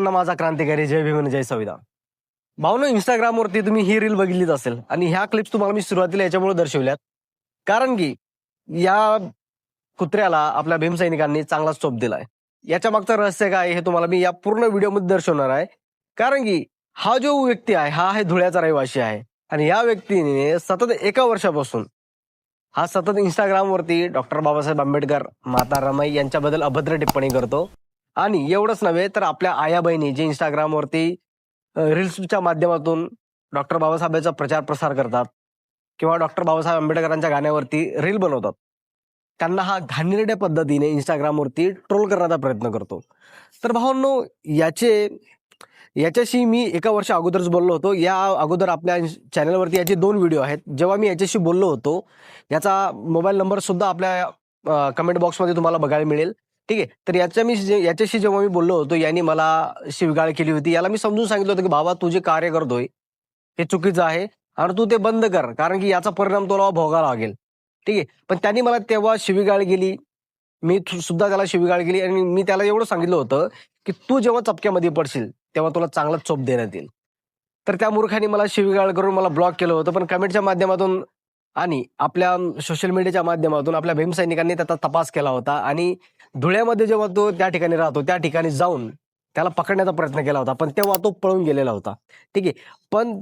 माझा क्रांतिकारी जय भीम आणि जय संविधान. भावनो, इंस्टाग्रामवरती तुम्ही ही रील बघितलीच असेल आणि ह्या क्लिप्स तुम्हाला मी सुरुवातीला याच्यामुळे दर्शवल्यात कारण की या कुत्र्याला आपल्या भीमसैनिकांनी चांगला चोप दिलाय. याच्या मागचं रहस्य काय हे तुम्हाला मी या पूर्ण व्हिडिओमध्ये दर्शवणार आहे. कारण की हा जो व्यक्ती आहे हा आहे धुळ्याचा रहिवासी आहे आणि या व्यक्तीने सतत एका वर्षापासून हा सतत इंस्टाग्रामवरती डॉक्टर बाबासाहेब आंबेडकर, माता रमाई यांच्याबद्दल अभद्र टिप्पणी करतो. आणि एवढंच नव्हे तर आपल्या आया बहिणी जे इंस्टाग्रामवरती रील्सच्या माध्यमातून डॉक्टर बाबासाहेबांचा प्रचार प्रसार करतात किंवा डॉक्टर बाबासाहेब आंबेडकरांच्या गाण्यावरती रील बनवतात, त्यांना हा घाणेरड्या पद्धतीने इंस्टाग्रामवरती ट्रोल करण्याचा प्रयत्न करतो. तर भावांनो, याच्याशी मी एका वर्ष अगोदरच बोललो होतो. या अगोदर आपल्या चॅनलवरती याचे 2 व्हिडिओ आहेत. जेव्हा मी याच्याशी बोललो होतो, याचा मोबाईल नंबर सुद्धा आपल्या कमेंट बॉक्समध्ये तुम्हाला बघायला मिळेल. ठीक आहे. तर याच्याशी जेव्हा मी बोललो होतो, यांनी मला शिवीगाळ केली होती. याला मी समजून सांगितलं होतं की बाबा, तू जे कार्य करतोय हे चुकीचं आहे आणि तू ते बंद कर, कारण की याचा परिणाम तुला भोगावा लागेल. ठीक आहे. पण त्यांनी मला तेव्हा शिवीगाळ केली. मी सुद्धा त्याला शिवीगाळ केली आणि मी त्याला एवढं सांगितलं होतं की तू जेव्हा चपक्यामध्ये पडशील तेव्हा तुला चांगला चोप देण्यात येईल. तर त्या मूर्खाने मला शिवीगाळ करून मला ब्लॉक केलं होतं. पण कमेंटच्या माध्यमातून आणि आपल्या सोशल मीडियाच्या माध्यमातून आपल्या भीमसैनिकांनी त्याचा तपास केला होता आणि धुळ्यामध्ये जेव्हा तो त्या ठिकाणी राहतो त्या ठिकाणी जाऊन त्याला पकडण्याचा प्रयत्न केला होता, पण तेव्हा तो पळून गेलेला होता. ठीक आहे. पण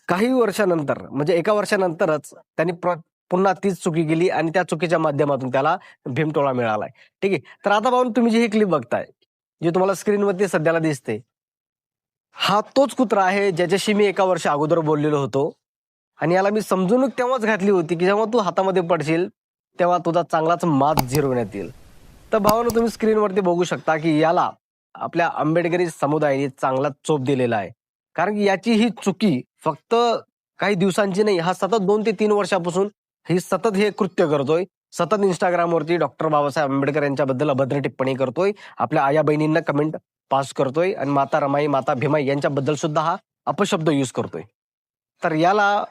काही वर्षानंतर म्हणजे एका वर्षानंतरच त्यांनी पुन्हा तीच चुकी केली आणि त्या चुकीच्या माध्यमातून त्याला भीमटोळा मिळालाय. ठीक आहे. तर आता पाहून तुम्ही जी ही क्लिप बघताय, जी तुम्हाला स्क्रीनवरती सध्याला दिसते, हा तोच कुत्रा आहे ज्याच्याशी मी एका वर्ष अगोदर बोललेलो होतो आणि याला मी समजूनच तेव्हाच घातली होती की जेव्हा तू हातामध्ये पडशील तेव्हा तुझा चांगलाच माज जिरवण्यात येईल. तर भावानं, तुम्ही स्क्रीनवरती बघू शकता की याला आपल्या आंबेडकरी समुदायाने चांगला चोप दिलेला आहे. कारण की याची ही चुकी फक्त काही दिवसांची नाही, हा सतत 2 ते 3 वर्षापासून सतत हे कृत्य करतोय. सतत इंस्टाग्रामवरती डॉक्टर बाबासाहेब आंबेडकर यांच्याबद्दल अभद्र टिप्पणी करतोय, आपल्या आया बहिणींना कमेंट पास करतोय आणि माता रमाई, माता भीमाई यांच्याबद्दल सुद्धा हा अपशब्द यूज करतोय. तर याला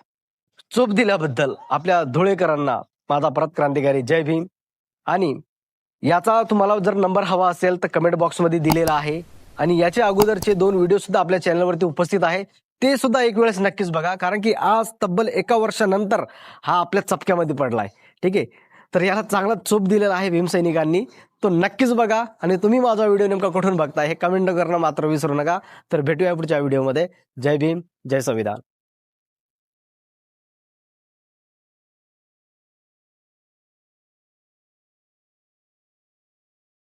चोप दिल्याबद्दल आपल्या धुळेकरांना माझा परत क्रांतिकारी जय भीम. आणि याचा तुम्हाला जर नंबर हवा असेल तर कमेंट बॉक्समध्ये दिलेला आहे आणि याच्या अगोदरचे 2 व्हिडिओ सुद्धा आपल्या चॅनलवरती उपस्थित आहे. ते सुद्धा एक वेळेस नक्कीच बघा, कारण की आज तब्बल एका वर्षानंतर हा आपल्या चपक्यामध्ये पडलाय. ठीक आहे. तर याला चांगला चोप दिलेला आहे भीमसैनिकांनी. तो नक्कीच बघा आणि तुम्ही माझा व्हिडिओ नेमका कुठून बघताय हे कमेंट करणं मात्र विसरू नका. तर भेटूया पुढच्या व्हिडिओमध्ये. जय भीम, जय संविधान.